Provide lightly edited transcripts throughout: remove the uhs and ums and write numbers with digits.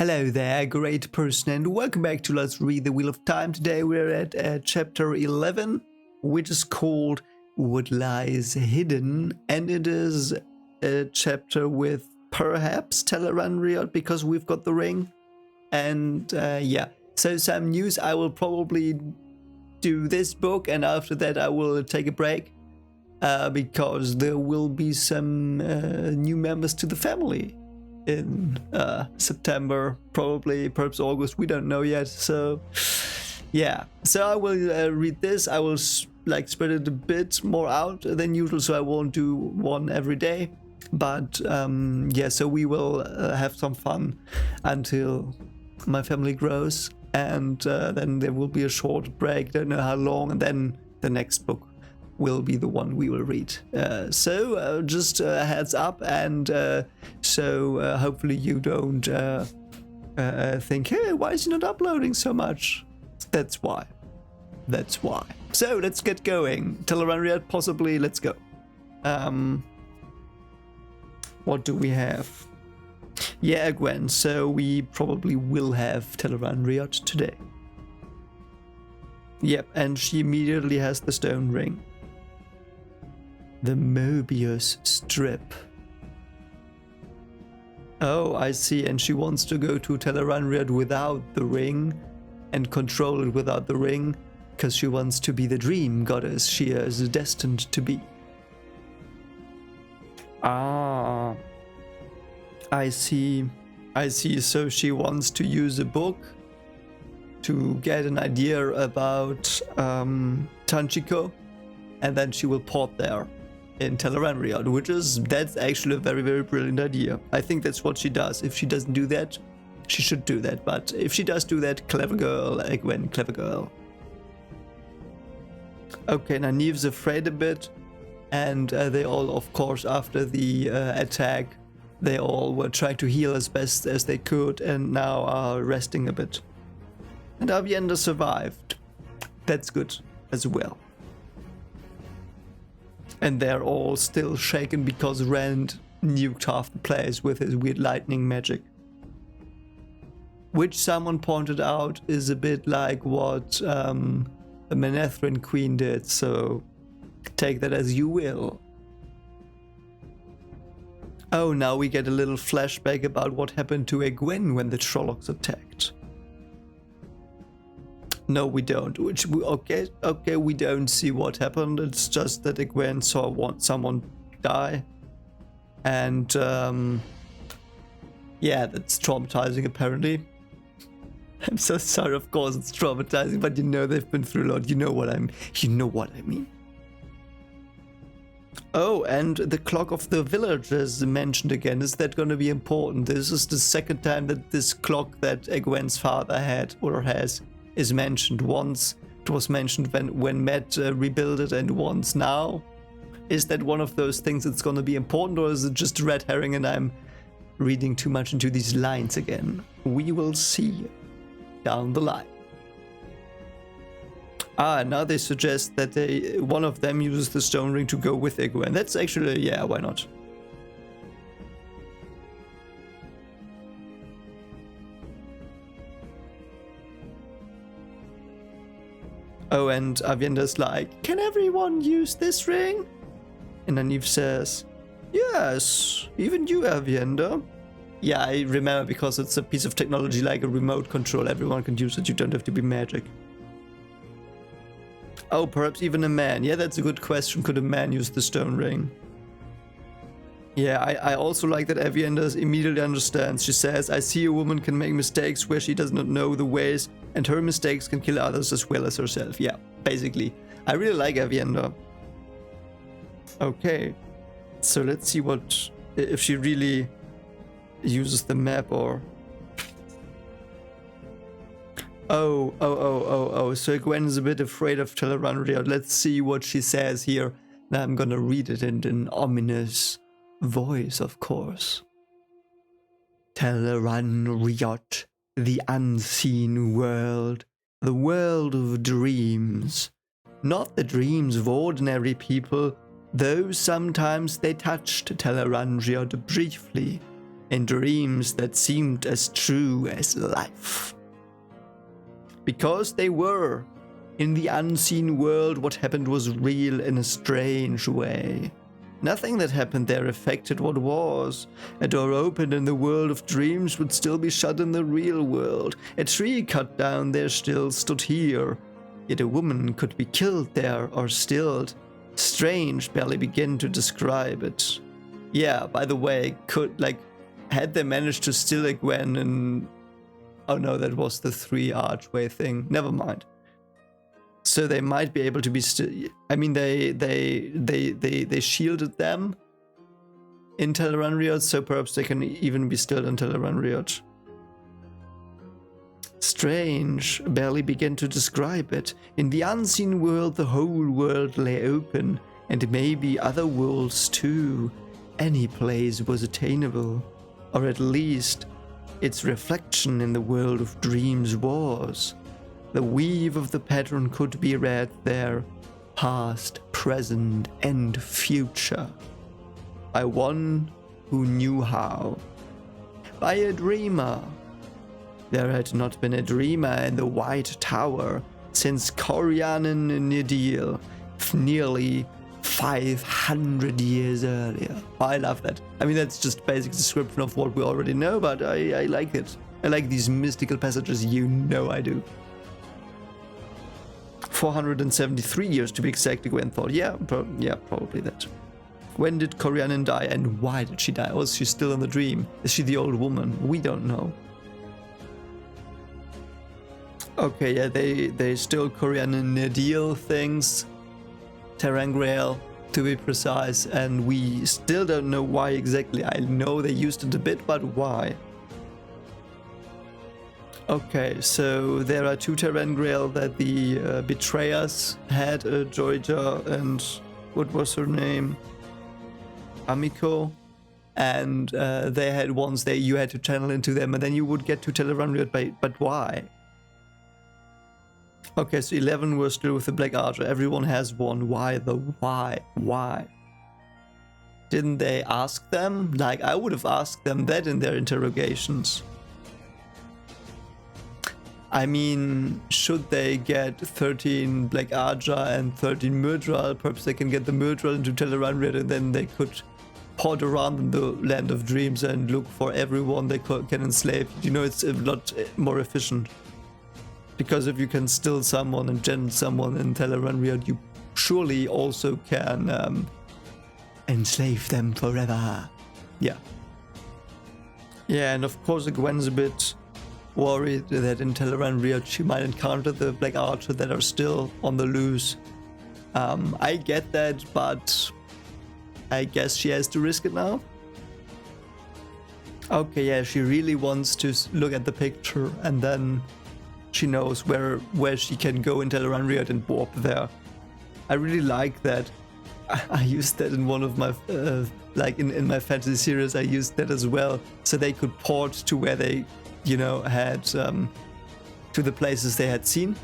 Hello there, great person, and welcome back to Let's Read the Wheel of Time. Today we're at chapter 11, which is called What Lies Hidden, and it is a chapter with perhaps Tel'aran'rhiod because we've got the ring. And yeah, so some news. I will probably do this book, and after that I will take a break because there will be some new members to the family in September, probably, perhaps August, we don't know yet. So yeah, so I will read this. I will spread it a bit more out than usual, so I won't do one every day, but yeah, so we will have some fun until my family grows, and then there will be a short break, don't know how long, and then the next book will be the one we will read. So just a heads up, and so hopefully you don't think, hey, why is he not uploading so much? That's why. That's why. So let's get going. Tel'aran'rhiod, possibly. Let's go. What do we have? Yeah, Gwen. So we probably will have Tel'aran'rhiod today. Yep, and she immediately has the stone ring. The Mobius strip. Oh, I see. And she wants to go to Tel'aran'rhiod without the ring and control it without the ring, because she wants to be the dream goddess she is destined to be. Ah, I see. I see. So she wants to use a book to get an idea about Tanchico, and then she will port there in Tel'aran'rhiod, that's actually a very, very brilliant idea. I think that's what she does. If she doesn't do that, she should do that. But if she does do that, clever girl, Gwen, clever girl. Okay, Nynaeve's afraid a bit, and they all, of course, after the attack, they all were trying to heal as best as they could, and now are resting a bit. And Aviendha survived. That's good as well. And they're all still shaken because Rand nuked half the place with his weird lightning magic. Which someone pointed out is a bit like what the Manetheren Queen did, so take that as you will. Oh, now we get a little flashback about what happened to Egwene when the Trollocs attacked. No, we don't. Okay, we don't see what happened. It's just that Egwene saw someone die, and yeah, that's traumatizing. Apparently, I'm so sorry. Of course, it's traumatizing, but you know they've been through a lot. You know what I mean. Oh, and the clock of the village is mentioned again. Is that going to be important? This is the second time that this clock that Egwene's father had or has is mentioned. Once it was mentioned when Matt rebuilt it, and once now. Is that one of those things that's going to be important, or is it just a red herring and I'm reading too much into these lines again? We will see down the line. Ah, now they suggest that one of them uses the stone ring to go with Egwene. That's actually, yeah, why not? Oh, and Aviendha's like, can everyone use this ring? And Nynaeve says, yes, even you, Aviendha. Yeah, I remember, because it's a piece of technology like a remote control. Everyone can use it, you don't have to be magic. Oh, perhaps even a man. Yeah, that's a good question. Could a man use the stone ring? Yeah, I also like that Aviendha immediately understands. She says, I see a woman can make mistakes where she does not know the ways, and her mistakes can kill others as well as herself. Yeah, basically. I really like Aviendha. Okay, so let's see if she really uses the map, or... Oh, so Gwen is a bit afraid of Tel'aran'rhiod. Let's see what she says here. Now I'm gonna read it in an ominous voice, of course. Tel'aran'rhiod, the unseen world, the world of dreams. Not the dreams of ordinary people, though sometimes they touched Tel'aran'rhiod briefly in dreams that seemed as true as life. Because they were. In the unseen world, what happened was real in a strange way. Nothing that happened there affected what was. A door opened in the world of dreams would still be shut in the real world. A tree cut down there still stood here. Yet a woman could be killed there or stilled. Strange barely began to describe it. Yeah, by the way, had they managed to still a Gwen and... Oh no, that was the 3 archway thing. Never mind. So they might be able to be still. I mean, they shielded them in Tel'aran'rhiod, so perhaps they can even be stilled in Tel'aran'rhiod. Strange, barely began to describe it. In the unseen world, the whole world lay open, and maybe other worlds too. Any place was attainable, or at least its reflection in the world of dreams was. The weave of the pattern could be read there, past, present, and future, by one who knew how. By a dreamer. There had not been a dreamer in the White Tower since Corianin Nidil, nearly 500 years earlier. I love that. I mean, that's just basic description of what we already know, but I like it. I like these mystical passages, you know I do. 473 years to be exact, Gwen thought. Yeah, probably that. When did Corianin die and why did she die? Was she still in the dream? Is she the old woman? We don't know. Okay, yeah, they stole Corianin Nidil things. Terrangrail, to be precise, and we still don't know why exactly. I know they used it a bit, but why? Okay, so there are 2 Terrangrail that the betrayers had, Georgia and what was her name? Amiko. And they had ones that you had to channel into them, and then you would get to Tel'aran'rhiod, but why? Okay, so 11 were still with the Black Archer. Everyone has one. Why though? Why? Didn't they ask them? Like, I would have asked them that in their interrogations. I mean, should they get 13 Black Archer and 13 Myrdral? Perhaps they can get the Myrdral into Tel'aran'rhiod and then they could pod around in the Land of Dreams and look for everyone they can enslave. You know, it's a lot more efficient. Because if you can still someone and gen someone in Tel'aran'rhiod, you surely also can enslave them forever. Yeah. Yeah, and of course Gwen's a bit worried that in Tel'aran'rhiod she might encounter the Black Archer that are still on the loose. I get that, but I guess she has to risk it now. Okay, yeah, she really wants to look at the picture and then she knows where she can go in Tel'aran'rhiod and warp there. I really like that. I used that in one of my, like in my fantasy series, I used that as well. So they could port to where they, you know, had, to the places they had seen.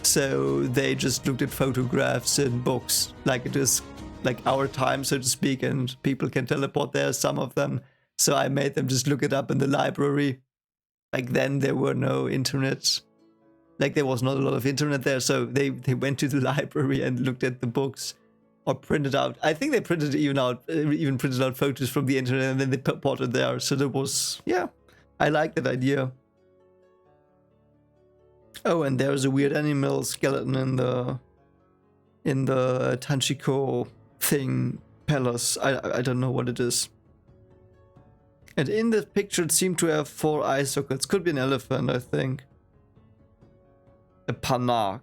So they just looked at photographs and books, like it is like our time, so to speak, and people can teleport there, some of them. So I made them just look it up in the library. Like then there were no internet. Like there was not a lot of internet there, so they went to the library and looked at the books or printed out. I think they even printed out photos from the internet and then they ported there. So there was, yeah, I like that idea. Oh, and there's a weird animal skeleton in the Tanchico thing palace. I don't know what it is. And in the picture it seemed to have 4 eye sockets. Could be an elephant, I think. A Panag.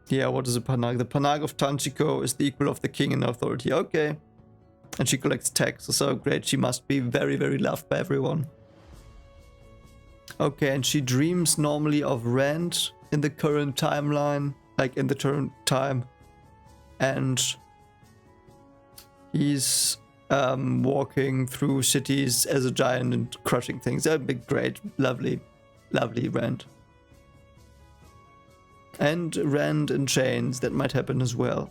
Yeah, what is a Panag? The Panag of Tanchico is the equal of the king in authority. Okay. And she collects taxes, so great. She must be very, very loved by everyone. Okay, and she dreams normally of Rand in the current timeline, like in the current time. And he's walking through cities as a giant and crushing things. That'd be great. Lovely, lovely Rand. And Rand in chains, that might happen as well.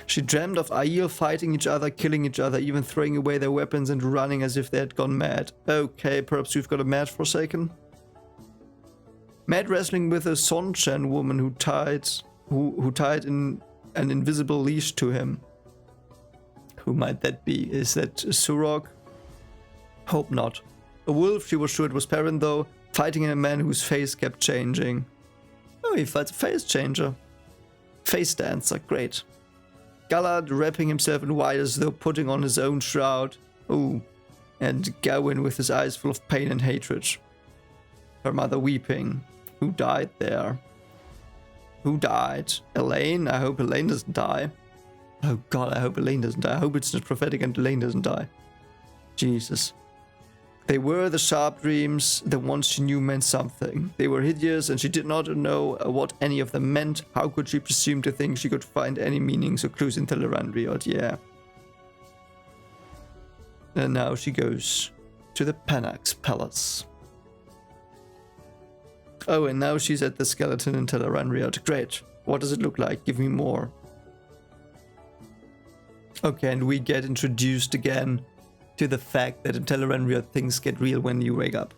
She dreamt of Aiel fighting each other, killing each other, even throwing away their weapons and running as if they had gone mad. Okay, perhaps we've got a mad Forsaken. Mad wrestling with a Sonchan woman who tied in an invisible leash to him. Who might that be? Is that Surok? Hope not. A wolf, she was sure it was Perrin though, fighting in a man whose face kept changing. Oh, he fights a face changer. Face dancer, great. Gallard wrapping himself in white as though putting on his own shroud. Ooh. And Gawain with his eyes full of pain and hatred. Her mother weeping. Who died there? Who died? Elaine? I hope Elaine doesn't die. Oh god, I hope Elaine doesn't die. I hope it's just prophetic and Elaine doesn't die. Jesus. They were the sharp dreams, the ones she knew meant something. They were hideous and she did not know what any of them meant. How could she presume to think she could find any meanings or clues in Tel'aran'rhiod? Yeah. And now she goes to the Panax Palace. Oh, and now she's at the skeleton in Tel'aran'rhiod. Great. What does it look like? Give me more. Okay, and we get introduced again to the fact that in Tel'aran'rhiod things get real when you wake up.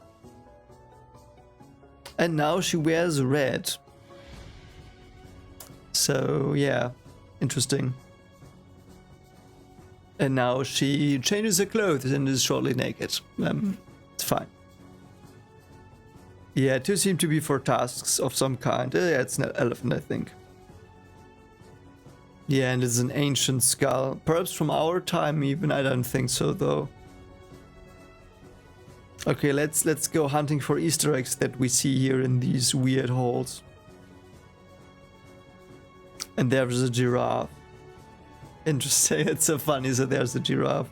And now she wears red. So, yeah, interesting. And now she changes her clothes and is shortly naked. It's fine. Yeah, two seem to be for tasks of some kind. Yeah, it's an elephant, I think. Yeah, and it's an ancient skull. Perhaps from our time even, I don't think so though. Okay, let's go hunting for Easter eggs that we see here in these weird halls. And there's a giraffe. Interesting, it's so funny, so there's a giraffe.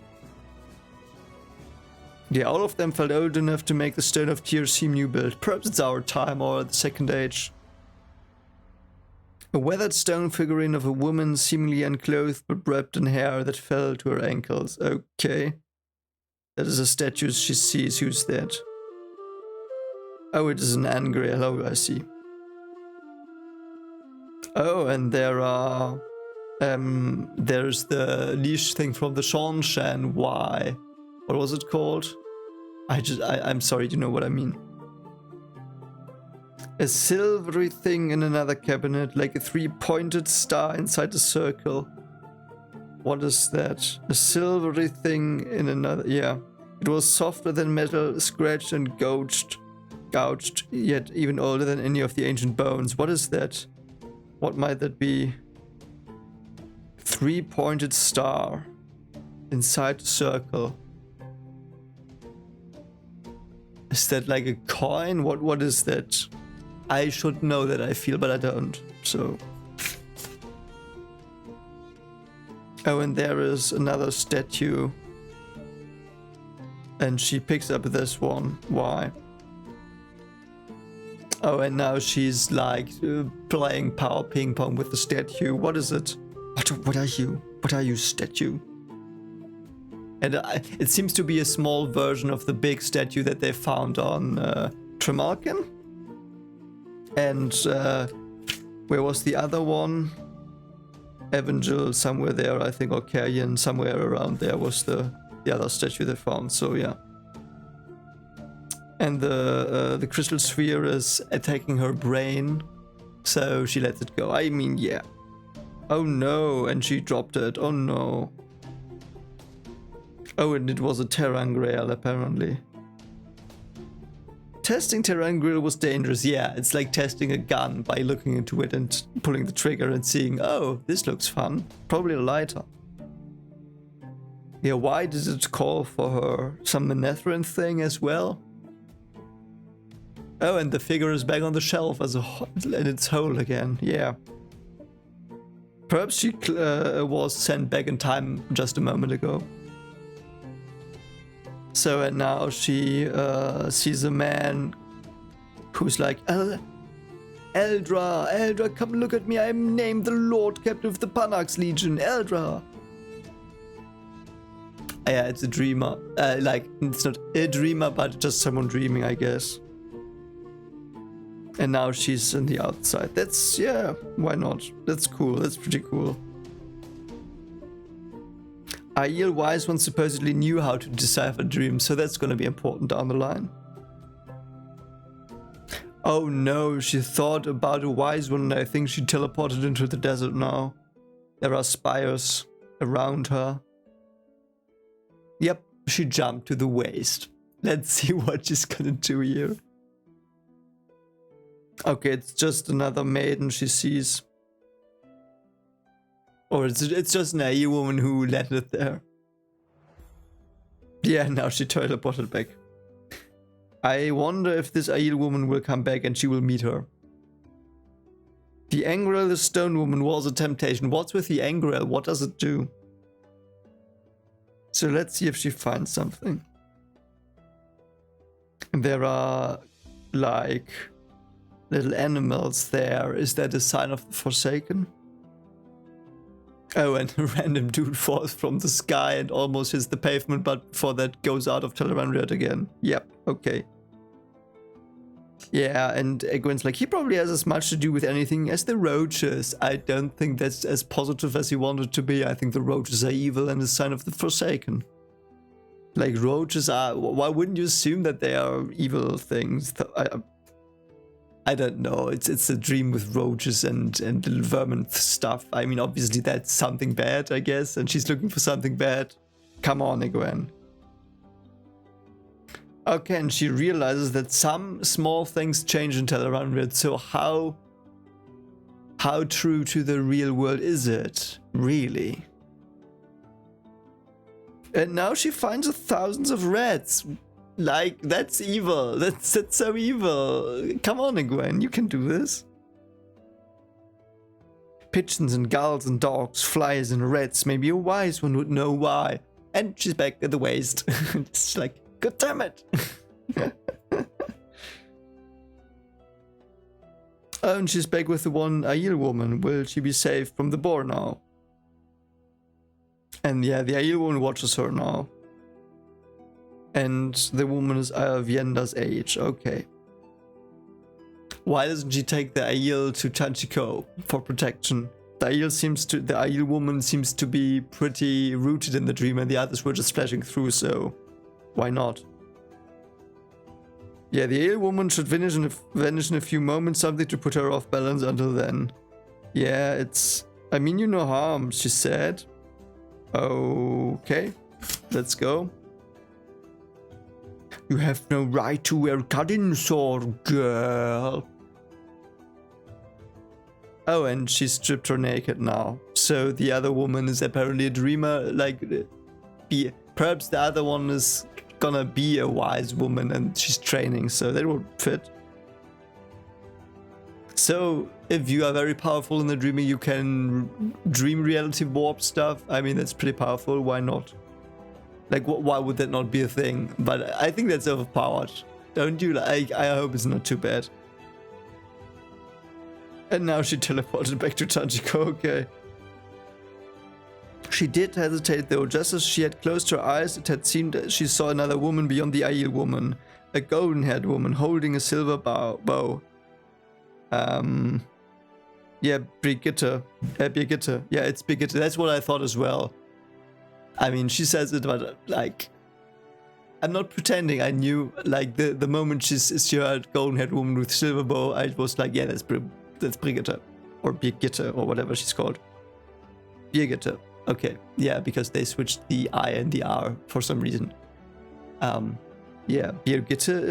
Yeah, all of them felt old enough to make the Stone of Tears seem new built. Perhaps it's our time or the Second Age. A weathered stone figurine of a woman seemingly unclothed but wrapped in hair that fell to her ankles. Okay. That is a statue she sees. Who's that? Oh, it is an Angreal. Oh, I see. Oh, and there are... there's the leash thing from the Shanshan. Why? What was it called? I'm sorry, you know what I mean. A silvery thing in another cabinet, like a three-pointed star inside a circle. What is that? A silvery thing in another... Yeah. It was softer than metal, scratched and gouged, yet even older than any of the ancient bones. What is that? What might that be? Three-pointed star inside a circle. Is that like a coin? What is that? I should know that, I feel, but I don't, so... Oh, and there is another statue. And she picks up this one. Why? Oh, and now she's like playing power ping pong with the statue. What is it? What are you? What are you, statue? And it seems to be a small version of the big statue that they found on Tremalkin. And where was the other one? Evangel, somewhere there, I think, or Carrion, somewhere around there was the other statue they found. So yeah. And the crystal sphere is attacking her brain, so she lets it go. I mean, yeah. Oh no, and she dropped it. Oh no. Oh, and it was a Terangreal, apparently. Testing Terangreal was dangerous. Yeah, it's like testing a gun by looking into it and pulling the trigger and seeing, oh, this looks fun. Probably a lighter. Yeah, why did it call for her? Some Manethrin thing as well? Oh, and the figure is back on the shelf as in its hole again. Yeah. Perhaps she was sent back in time just a moment ago. So, and now she sees a man who's like, Eldra, come look at me. I'm named the Lord Captain of the Panax Legion, Eldra. Yeah, it's a dreamer. Like, it's not a dreamer, but just someone dreaming, I guess. And now she's on the outside. That's, yeah, why not? That's cool. That's pretty cool. Aiel Wise One supposedly knew how to decipher dreams, so that's gonna be important down the line. Oh no, she thought about a wise one and I think she teleported into the desert now. There are spires around her. Yep, she jumped to the waste. Let's see what she's gonna do here. Okay, it's just another maiden she sees. Or it's just an Aiel woman who landed there. Yeah, now she teleported back. I wonder if this Aiel woman will come back and she will meet her. The Angrel, the stone woman, was a temptation. What's with the Angrel? What does it do? So let's see if she finds something. There are like little animals there. Is that a sign of the Forsaken? Oh, and a random dude falls from the sky and almost hits the pavement, but before that goes out of Tel'aran'rhiod again. Yep, okay. Yeah, and Egwene's like, he probably has as much to do with anything as the roaches. I don't think that's as positive as he wanted to be. I think the roaches are evil and a sign of the Forsaken. Like, roaches are... Why wouldn't you assume that they are evil things? I don't know. It's a dream with roaches and little vermin stuff. I mean, obviously that's something bad, I guess. And she's looking for something bad. Come on, Egwene. Okay, and she realizes that some small things change in Tel'aran'rhiod. So how true to the real world is it? Really? And now she finds thousands of rats. Like, that's evil. That's so evil. Come on, Egwene, you can do this. Pigeons and gulls and dogs, flies and rats. Maybe a wise one would know why. And she's back at the waist. It's like, god damn it. Oh, and she's back with the one Aiel woman. Will she be safe from the boar now? And yeah, the Aiel woman watches her now. And the woman is Vienda's age. Okay. Why doesn't she take the Aiel to Tanchico for protection? The Aiel woman seems to be pretty rooted in the dream, and the others were just flashing through, so why not? Yeah, the Aiel woman should vanish in a few moments, something to put her off balance until then. Yeah, I mean you no harm, she said. Okay, let's go. You have no right to wear cutting sword, girl. Oh, and she stripped her naked now. So the other woman is apparently a dreamer. Like, perhaps the other one is gonna be a wise woman and she's training, so that would fit. So, if you are very powerful in the dreaming, you can dream reality warp stuff. I mean, that's pretty powerful. Why not? Like, why would that not be a thing? But I think that's overpowered. Don't you? Like, I hope it's not too bad. And now she teleported back to Tanchico, okay. She did hesitate though. Just as she had closed her eyes, it had seemed that she saw another woman beyond the Aiel woman. A golden-haired woman holding a silver bow. Yeah, Brigitte. Birgitte. Yeah, it's Birgitte. That's what I thought as well. I mean, she says it, but like, I'm not pretending I knew. Like, the moment she heard golden-haired woman with silver bow, I was like, yeah, that's Brigitte. Or Birgitte, or whatever she's called. Birgitte. Okay, yeah, because they switched the I and the R for some reason. Yeah, Birgitte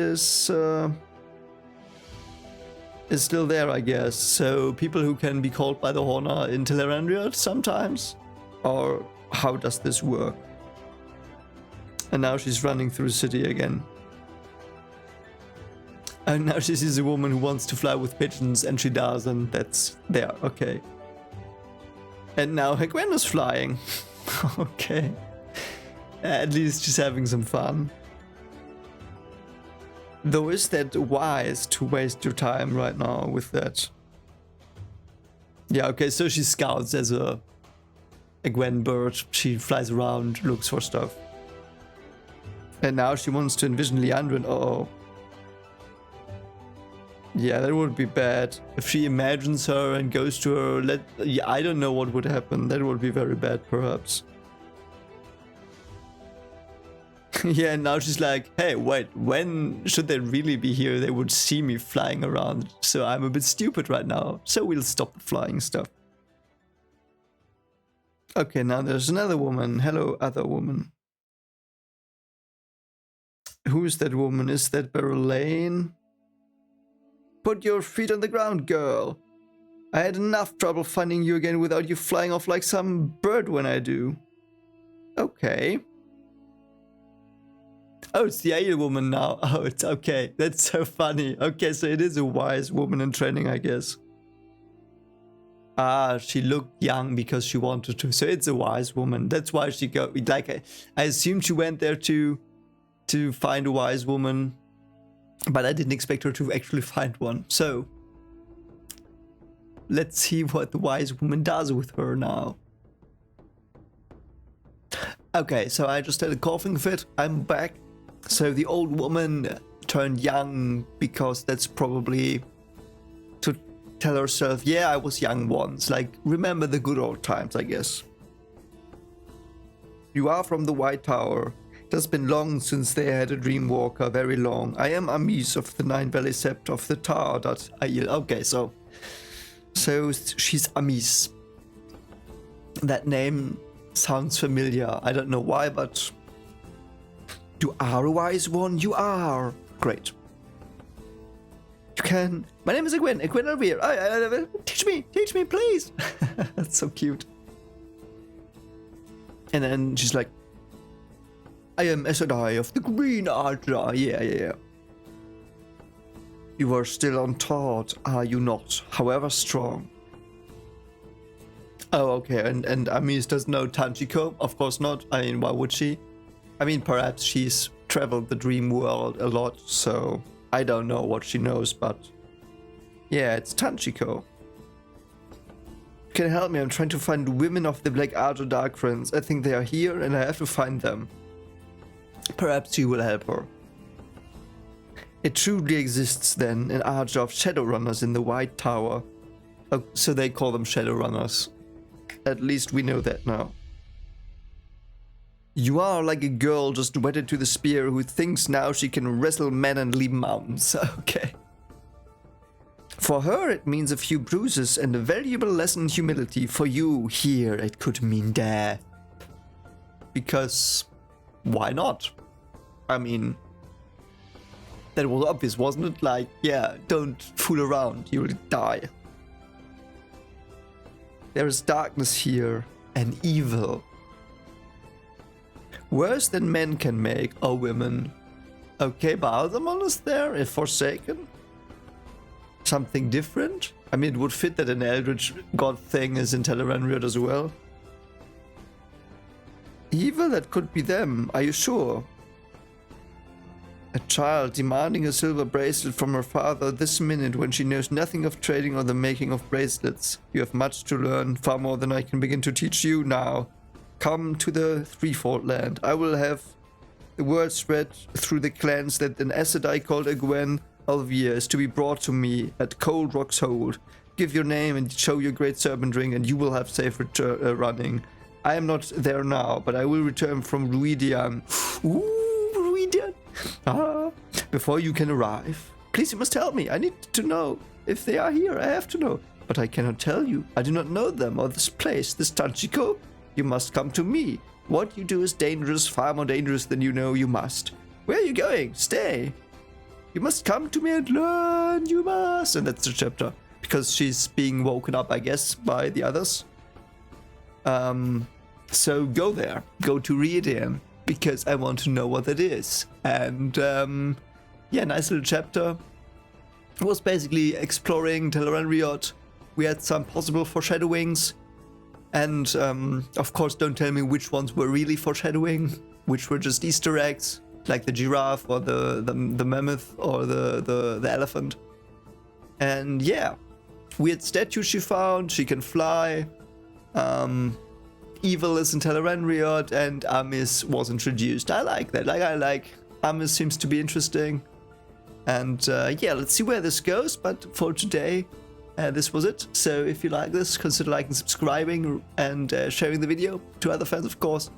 is still there, I guess. So people who can be called by the horn are in Tel'aran'rhiod sometimes? Or how does this work? And now she's running through the city again. And now she sees a woman who wants to fly with pigeons, and she does, and that's there, okay. And now Egwene is flying. Okay. At least she's having some fun. Though, is that wise to waste your time right now with that? Yeah, okay, so she scouts as a Egwene bird. She flies around, looks for stuff. And now she wants to envision Liandrin. Uh-oh. Yeah, that would be bad. If she imagines her and goes to her, I don't know what would happen. That would be very bad, perhaps. Yeah, and now she's like, hey, wait, when should they really be here? They would see me flying around, so I'm a bit stupid right now. So we'll stop the flying stuff. Okay, now there's another woman. Hello, other woman. Who's that woman? Is that Berlane? Put your feet on the ground, girl. I had enough trouble finding you again without you flying off like some bird when I do. Okay. Oh, it's the Ale woman now. Oh, it's okay. That's so funny. Okay, so it is a wise woman in training, I guess. Ah, she looked young because she wanted to. So it's a wise woman. That's why she got... Like, I assumed she went there to find a wise woman. But I didn't expect her to actually find one. So, let's see what the wise woman does with her now. Okay, so I just had a coughing fit. I'm back. So the old woman turned young because that's probably to tell herself, yeah, I was young once. Like, remember the good old times, I guess. You are from the White Tower. It has been long since they had a dream walker, very long. I am Amis of the Nine Valley Sept of the Tower. Okay, so she's Amis. That name sounds familiar. I don't know why, but you are a wise one. You are. Great. You can. My name is Egwene Elvir. Teach me, please. That's so cute. And then she's like, I am Esadai of the Green Archer. Yeah. You are still untaught, are you not? However strong. Oh, okay. And Amis doesn't know Tanchico? Of course not. I mean, why would she? I mean, perhaps she's traveled the dream world a lot, so I don't know what she knows, but yeah, it's Tanchico. Can you help me? I'm trying to find women of the Black Archer Dark Friends. I think they are here and I have to find them. Perhaps you will help her. It truly exists then, an archer of Shadowrunners in the White Tower. Oh, so they call them Shadowrunners. At least we know that now. You are like a girl just wedded to the spear who thinks now she can wrestle men and leap mountains. Okay. For her it means a few bruises and a valuable lesson in humility. For you, here, it could mean death. Because why not? I mean, that was obvious, wasn't it? Like, yeah, don't fool around, you'll die. There is darkness here, and evil. Worse than men can make, or women. Okay, Balsamon is there, if Forsaken? Something different? I mean, it would fit that an Eldritch God thing is in Tel'aran'rhiod as well. Evil? That could be them, are you sure? A child demanding a silver bracelet from her father this minute when she knows nothing of trading or the making of bracelets. You have much to learn, far more than I can begin to teach you now. Come to the Threefold Land. I will have the word spread through the clans that an Asadai called Egwene Elvir is to be brought to me at Cold Rock's Hold. Give your name and show your great serpent ring and you will have safe running. I am not there now, but I will return from Ruidian. Ooh, Ruidian! Before you can arrive. Please, you must help me. I need to know. If they are here, I have to know. But I cannot tell you. I do not know them or this place, this Tanchico. You must come to me. What you do is dangerous, far more dangerous than you know you must. Where are you going? Stay. You must come to me and learn. You must. And that's the chapter. Because she's being woken up, I guess, by the others. So go there. Go to Ruidian. Because I want to know what it is. And yeah, nice little chapter. It was basically exploring Tel'aran'rhiod. We had some possible foreshadowings. And of course, don't tell me which ones were really foreshadowing, which were just Easter eggs, like the giraffe or the mammoth or the elephant. And yeah, weird statue she found. She can fly. Evil is in Tel'aran'rhiod, and Amis was introduced. I like that. I like Amis seems to be interesting. And yeah, let's see where this goes. But for today, this was it. So if you like this, consider liking, subscribing, and sharing the video to other fans, of course.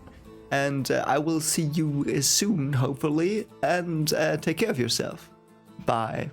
and I will see you soon, hopefully, and take care of yourself. Bye.